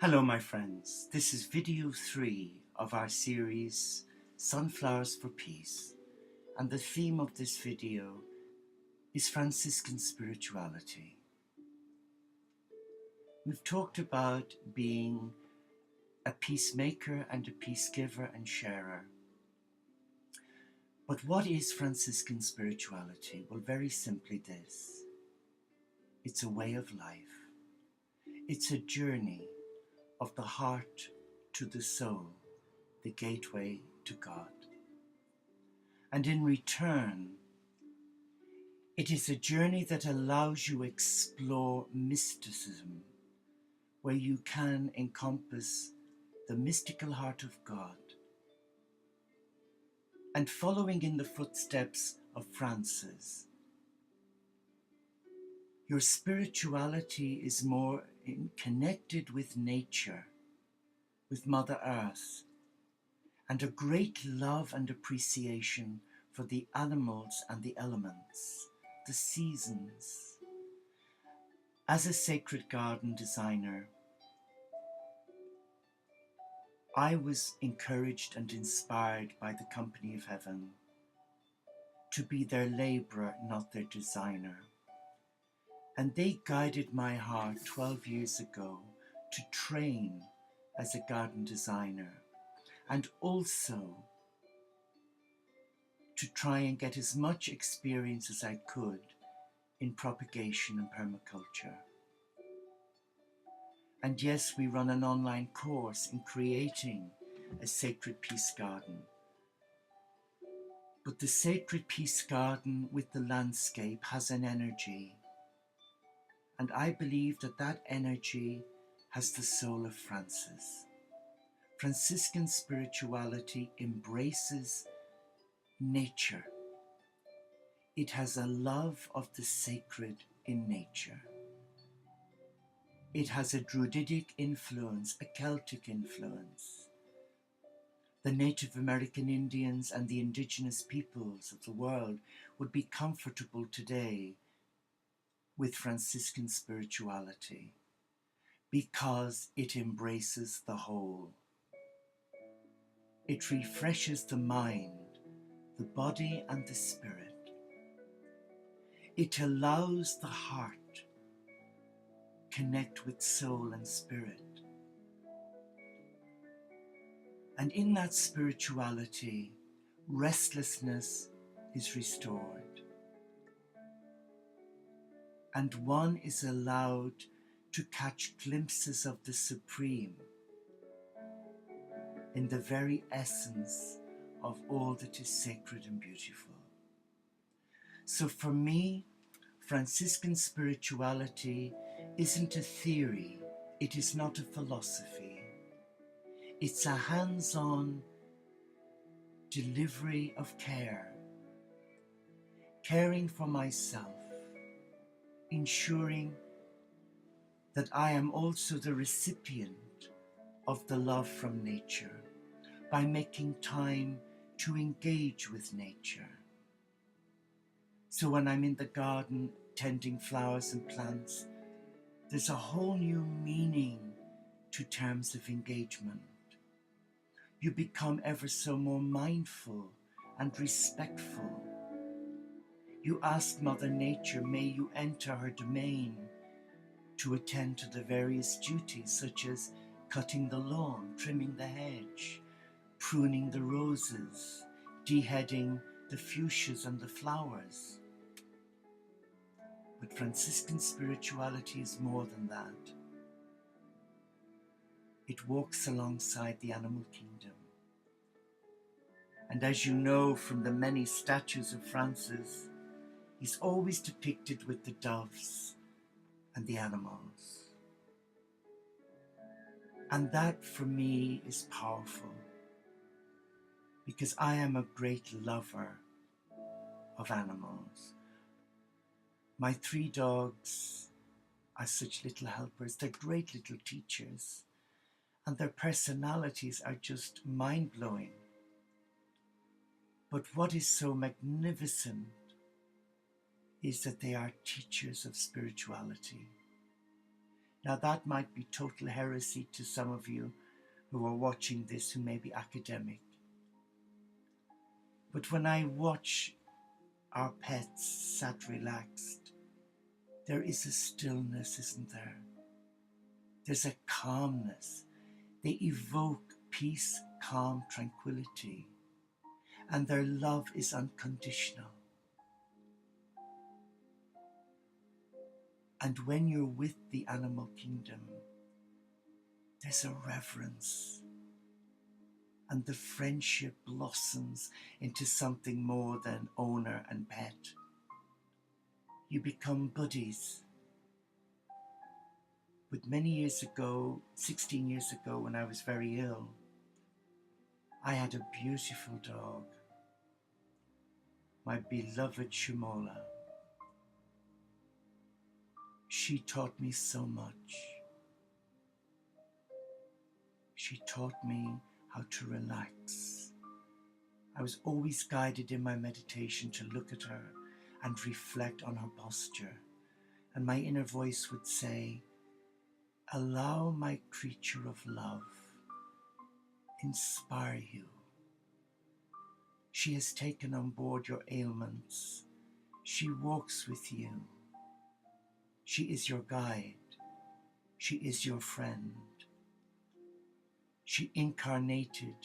Hello my friends, this is video 3 of our series Sunflowers for Peace, and the theme of this video is Franciscan spirituality. We've talked about being a peacemaker and a peace giver and sharer. But what is Franciscan spirituality? Well, very simply this. It's a way of life. It's a journey of the heart to the soul, the gateway to God. And in return, it is a journey that allows you to explore mysticism, where you can encompass the mystical heart of God. And following in the footsteps of Francis, your spirituality is more connected with nature, with Mother Earth, and a great love and appreciation for the animals and the elements, the seasons. As a sacred garden designer, I was encouraged and inspired by the Company of Heaven to be their labourer, not their designer. And they guided my heart 12 years ago to train as a garden designer, and also to try and get as much experience as I could in propagation and permaculture. And yes, we run an online course in creating a sacred peace garden. But the sacred peace garden with the landscape has an energy. And I believe that that energy has the soul of Francis. Franciscan spirituality embraces nature. It has a love of the sacred in nature. It has a Druidic influence, a Celtic influence. The Native American Indians and the indigenous peoples of the world would be comfortable today with Franciscan spirituality because it embraces the whole. It refreshes the mind, the body and the spirit. It allows the heart connect with soul and spirit. And in that spirituality, restlessness is restored. And one is allowed to catch glimpses of the Supreme in the very essence of all that is sacred and beautiful. So for me, Franciscan spirituality isn't a theory, it is not a philosophy. It's a hands-on delivery of care, caring for myself, ensuring that I am also the recipient of the love from nature by making time to engage with nature. So when I'm in the garden tending flowers and plants, there's a whole new meaning to terms of engagement. You become ever so more mindful and respectful. You ask Mother Nature, may you enter her domain to attend to the various duties such as cutting the lawn, trimming the hedge, pruning the roses, deheading the fuchsias and the flowers. But Franciscan spirituality is more than that. It walks alongside the animal kingdom. And as you know from the many statues of Francis, he's always depicted with the doves and the animals. And that for me is powerful, because I am a great lover of animals. My 3 dogs are such little helpers. They're great little teachers, and their personalities are just mind-blowing. But what is so magnificent is that they are teachers of spirituality. Now, that might be total heresy to some of you who are watching this who may be academic. But when I watch our pets sat relaxed, there is a stillness, isn't there? There's a calmness. They evoke peace, calm, tranquility, and their love is unconditional. And when you're with the animal kingdom, there's a reverence, and the friendship blossoms into something more than owner and pet. You become buddies. But many years ago, 16 years ago, when I was very ill, I had a beautiful dog, my beloved Shimola. She taught me so much. She taught me how to relax. I was always guided in my meditation to look at her and reflect on her posture. And my inner voice would say, allow my creature of love inspire you. She has taken on board your ailments. She walks with you. She is your guide. She is your friend. She incarnated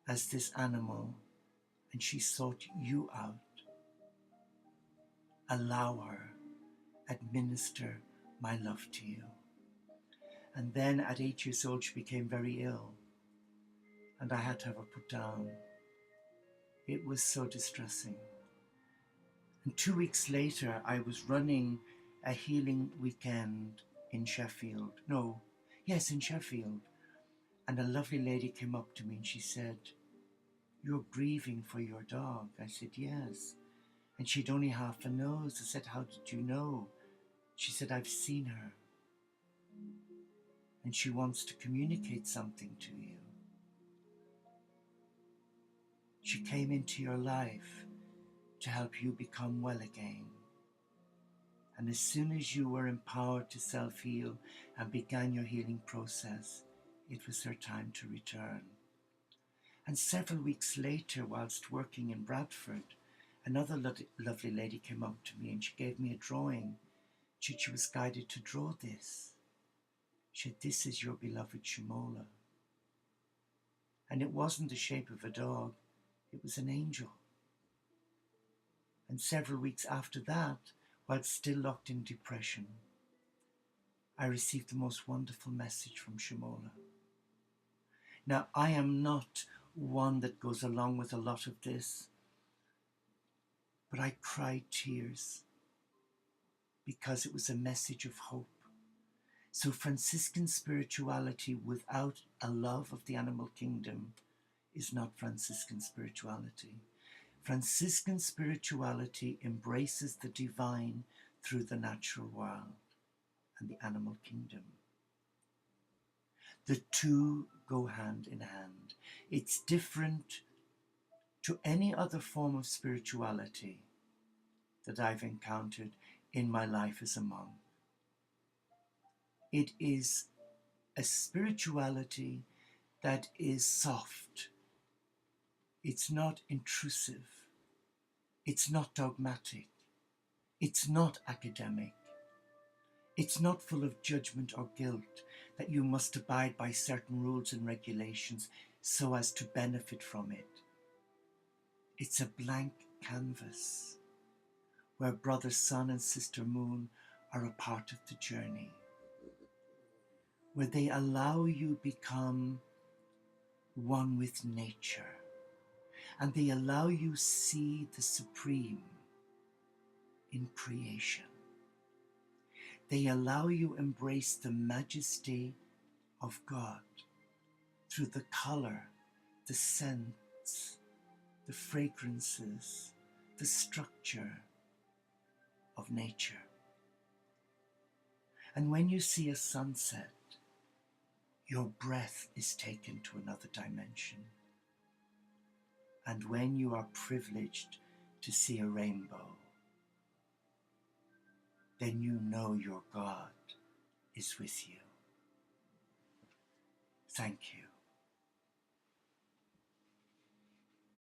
as this animal and she sought you out. Allow her, administer my love to you. And then at 8 years old, she became very ill and I had to have her put down. It was so distressing. And 2 weeks later, I was running a healing weekend in Sheffield. In Sheffield. And a lovely lady came up to me and she said, you're grieving for your dog. I said, yes. And she'd only half a nose. I said, how did you know? She said, I've seen her. And she wants to communicate something to you. She came into your life to help you become well again. And as soon as you were empowered to self-heal and began your healing process, it was her time to return. And several weeks later, whilst working in Bradford, another lovely lady came up to me and she gave me a drawing. She was guided to draw this. She said, this is your beloved Shimola. And it wasn't the shape of a dog, it was an angel. And several weeks after that, while still locked in depression, I received the most wonderful message from Shimola. Now, I am not one that goes along with a lot of this, but I cried tears because it was a message of hope. So Franciscan spirituality without a love of the animal kingdom is not Franciscan spirituality. Franciscan spirituality embraces the divine through the natural world and the animal kingdom. The two go hand in hand. It's different to any other form of spirituality that I've encountered in my life as a monk. It is a spirituality that is soft. It's not intrusive. It's not dogmatic. It's not academic. It's not full of judgment or guilt that you must abide by certain rules and regulations so as to benefit from it. It's a blank canvas where Brother Sun and Sister Moon are a part of the journey, where they allow you become one with nature, and they allow you see the supreme in creation. They allow you embrace the majesty of God through the color, the scents, the fragrances, the structure of nature. And when you see a sunset, your breath is taken to another dimension. And when you are privileged to see a rainbow, then you know your God is with you. Thank you.